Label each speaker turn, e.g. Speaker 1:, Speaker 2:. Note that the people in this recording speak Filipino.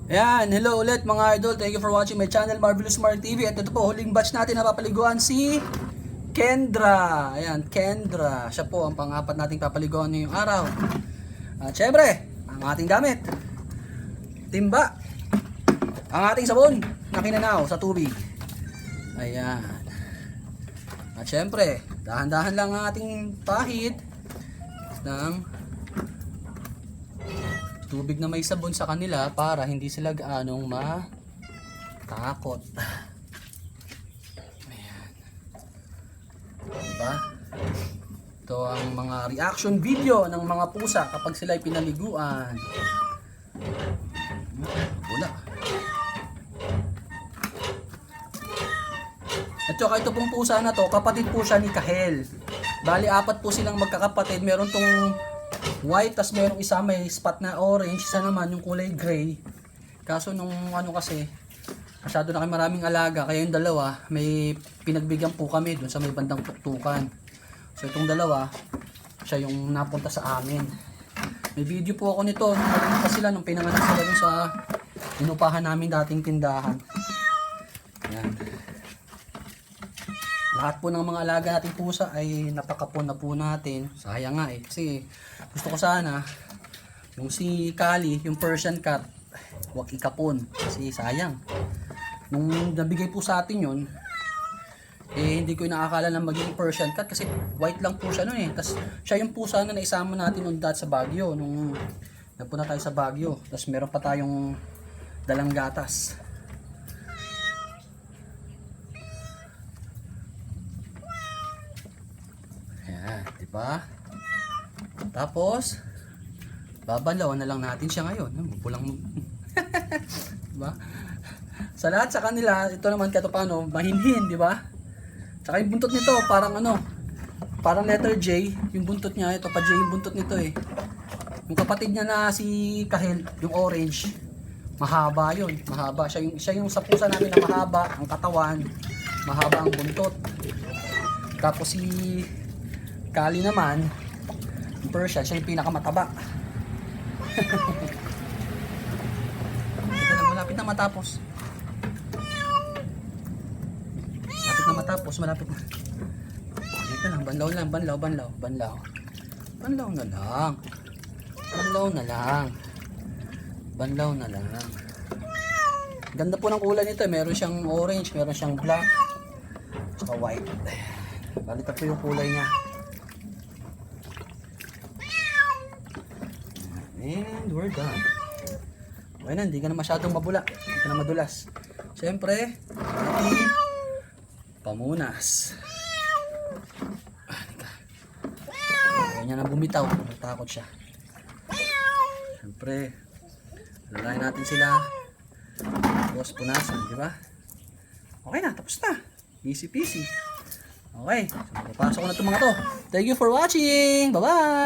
Speaker 1: Ayan, hello ulit mga idol. Thank you for watching my channel, Marvelous Smart TV. At ito po, huling batch natin na papaliguan si Kendra. Ayan, Kendra. Siya po ang pang-apat nating papaliguan ngayong araw. At syempre, ang ating gamit. Timba. Ang ating sabon na kinanaw sa tubig. Ayan. At syempre, dahan-dahan lang ang ating pahid ng tubig na may sabon sa kanila para hindi sila gaanong matakot. Ayan. Diba? Ito ang mga reaction video ng mga pusa kapag sila ay pinaliguan. Wala. At saka ito pong pusa na to, kapatid po siya ni Kahel. Bali, 4 po silang magkakapatid. Meron tong white, tas merong isa may spot na orange, isa naman yung kulay gray. Kaso nung kasi masyado na kami maraming alaga, kaya yung dalawa may pinagbigyan po kami dun sa may bandang tuktukan. So itong dalawa, siya yung napunta sa amin. May video po ako nito nung nagpunta sila, nung pinanganak sila dun sa inupahan namin dating tindahan. Ayan. Lahat po ng mga alaga nating pusa ay napakapon na po natin. Sayang nga kasi gusto ko sana yung si Kali, yung Persian cat, wag ikapon kasi sayang. Nung nabigay po sa atin yun, hindi ko inaakala na maging Persian cat kasi white lang po siya nun Tas siya yung pusa na naisama natin nung dati sa Baguio, nung nagpunta tayo sa Baguio. Tas meron pa tayong dalang gatas. Diba? Tapos babalaw na lang natin siya ngayon. Pulang diba? Sa lahat sa kanila, ito naman kato paano, mahinhin, diba? Tsaka yung buntot nito, parang parang letter J, yung buntot niya, ito pa J yung buntot nito Yung kapatid niya na si Kahel, yung orange, mahaba yun, mahaba. Siya yung sa pusa namin na mahaba ang katawan, mahaba ang buntot. Tapos si Kali naman, yung Persian, siya yung pinakamataba. Malapit na matapos. Malapit na. Ito lang, banlaw lang, banlaw na lang. Ganda po ng kulay nito, meron siyang orange, meron siyang black, saka white. Bali po yung kulay niya. And we're done. Okay na, hindi ka na masyadong mabula. Hindi ka na madulas. Siyempre, pamunas. Kaya niya na bumitaw. Natakot siya. Siyempre, lalayan natin sila. Tapos punasan, di ba? Okay na, tapos na. Easy peasy. Okay, so, papasok ko na itong mga to. Thank you for watching. Bye-bye!